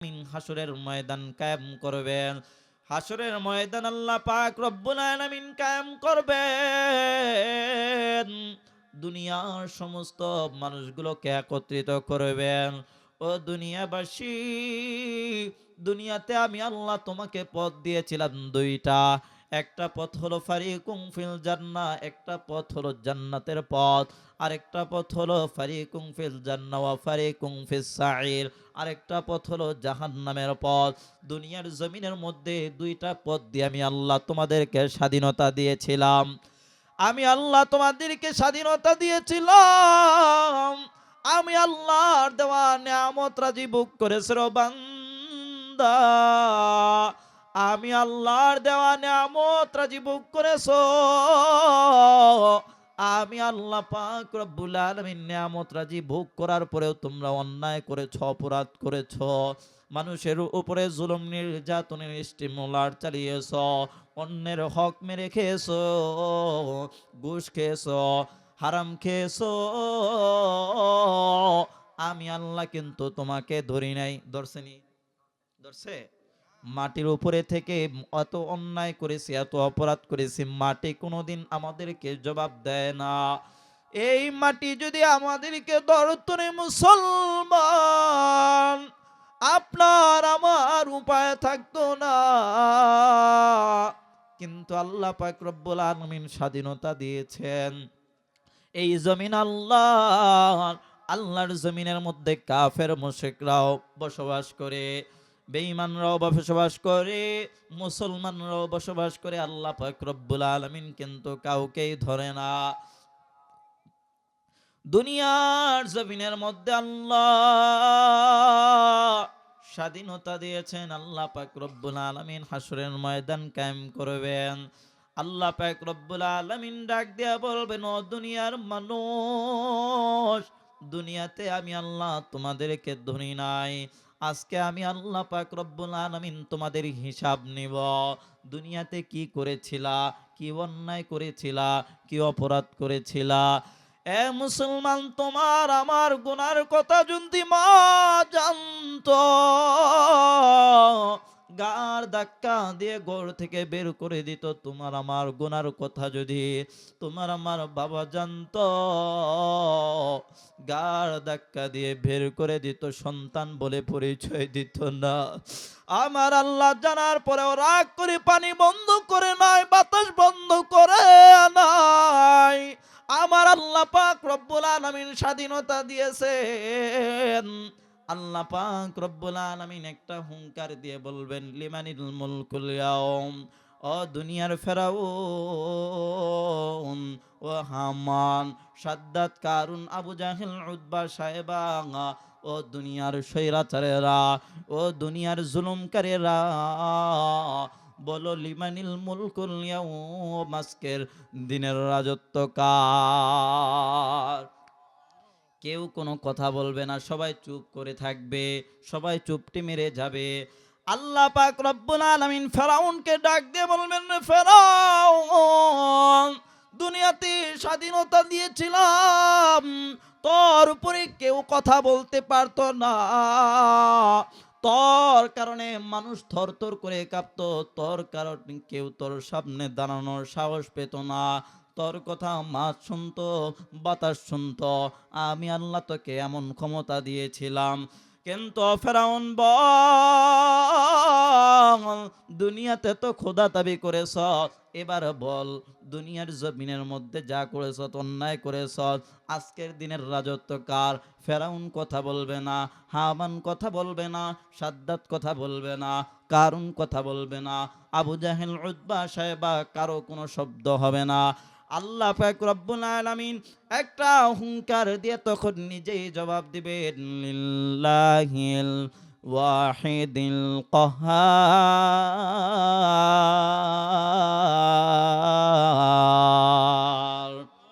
হাসরের ময়দান কায়েম করবেন। হাসরের ময়দান আল্লাহ পাক রব্বুল আলামিন কায়েম করবেন। দুনিয়ার সমস্ত মানুষগুলোকে একত্রিত করবেন। ও দুনিয়াবাসী, দুনিয়াতে আমি আল্লাহ তোমাকে পথ দিয়েছিলাম দুইটা। একটা পথ হলো ফারিকুম ফিল জান্নাহ, একটা পথ হলো জান্নাতের পথ। আরেকটা পথ হলো ফারিকুম ফিল জান্নাহ ওয়া ফারিকুম ফিস সাঈর, আরেকটা পথ হলো জাহান্নামের পথ। দুনিয়ার জমিনের মধ্যে দুইটা পথ দিয়ে আমি আল্লাহ তোমাদেরকে স্বাধীনতা দিয়েছিলাম। আমি আল্লাহ তোমাদেরকে স্বাধীনতা দিয়েছিলাম। আমি আল্লাহর দেওয়া নিয়ামত রাজি ভোগ করেছে রে বান্দা। আমি আল্লাহর দেওয়া নিয়ামত রাজি ভোগ করেছো। আমি আল্লাহ পাক রব্বুল আলামিন নিয়ামত রাজি ভোগ করার পরেও তোমরা অন্যায় করেছো, অপরাধ করেছো, মানুষের উপরে জুলুম নির্যাতনের স্টিমুলার চালিয়েছো, অন্যের হক মেরে খেয়েছো, ঘুষ খেয়েছো, হারাম খেয়েছো। আমি আল্লাহ কিন্তু তোমাকে ধরি নাই। ধরছেনি? ধরছে? মাটির উপরে থেকে এত অন্যায় করেছি, এত অপরাধ করেছি, মাটি কোনোদিন আমাদেরকে জবাব দেয় না। এই মাটি যদি আমাদেরকে ধরতো রে মুসলমান, আপনার আমার উপায় থাকতো না। কিন্তু আল্লাহ পাক রব্বুল আলামিন স্বাধীনতা দিয়েছেন। এই জমিন আল্লাহর জমিনের মধ্যে কাফের মুশরিকরাও বসবাস করে, বেঈমানরাও বসবাস করে, মুসলমানরাও বসবাস করে। আল্লাহ পাক রব্বুল আলামিন কিন্তু কাউকেই ধরে না। দুনিয়ার জমিনের মধ্যে আল্লাহ স্বাধীনতা দিয়েছেন। আল্লাহ পাক রব্বুল আলামিন হাসরের ময়দান কায়েম করবেন। আল্লাহ পাক রব্বুল আলামিন ডাক দিয়া বলবেন, ও দুনিয়ার মানুষ, দুনিয়াতে আমি আল্লাহ তোমাদেরকে ধরি নাই। আজকে আমি আল্লাহ পাক রব্বুল আলামিন তোমাদের হিসাব নিব। দুনিয়াতে কি করেছিলা, কি অন্যায় করেছিলা, কি অপরাধ করেছিলা। এ মুসলমান, তোমার আমার গুনার কথা যদি মা জানতো, গার ধাক্কা দিয়ে ঘর থেকে বের করে দিত। তোমার আমার গুনার কথা যদি তোমার আমার বাবা জানতো, গার ধাক্কা দিয়ে বের করে দিত, সন্তান বলে পরিচয় দিত না। আমার আল্লাহ জানার পরেও রাগ করে পানি বন্ধ করে নাই, বাতাস বন্ধ করে নাই। আমার আল্লাহ পাক রব্বুল আলামিন স্বাধীনতা দিয়েছেন। আল্লাহ পাক রব্বুল আলামিন একটা হুঙ্কার দিয়ে বলবেন, লিমানিল মুলকুল ইয়াউম। ও দুনিয়ার ফেরাউন, ও হামান, সাদ্দাত, কারুন, আবু জাহেল, উতবা, সাহেবা, ও দুনিয়ার স্বৈরাচারেরা, ও দুনিয়ার জুলুমকারীরা, বলো লিমানিল মুলকুল ইয়াউম, আজকের দিনের রাজত্ব কার? কেউ কোনো কথা বলবে না, সবাই চুপ করে থাকবে, সবাই চুপটি মেরে যাবে। আল্লাহ পাক রব্বুল আলামিন ফেরাউনকে ডাক দিয়ে বলবেন, ফেরাউন, দুনিয়াতে স্বাধীনতা দিয়েছিলাম, তোর উপরে কেউ কথা বলতে পারতো না। তোর কারণে মানুষ থরথর করে কাঁপতো, তোর কারণে কেউ তোর সামনে দাঁড়ানোর সাহস পেত না। তোর কথা মাছ শুনতো, বাতাস শুনতো। আমি আল্লাহ তোকে এমন ক্ষমতা দিয়েছিলাম। কিন্তু ফেরাউন বল, দুনিয়াতে তো খোদা দাবি করেছ, এবার বল দুনিয়ার জমিনের মধ্যে যা করেছ, অন্যায় করেছ, আজকের দিনের রাজত্ব কার? ফেরাউন কথা বলবে না, হামান কথা বলবে না, সাদ্দাত কথা বলবে না, কারুন কথা বলবে না, আবু জাহেল, উতবা, সাহেবা, কারো কোনো শব্দ হবে না। আল্লাহ পাক রব্বুল আলামিন একটা হুঙ্কার দিয়ে তখন নিজেই জবাব দিবেন, লিল্লাহিল ওয়াহিদিল কাহ্হার।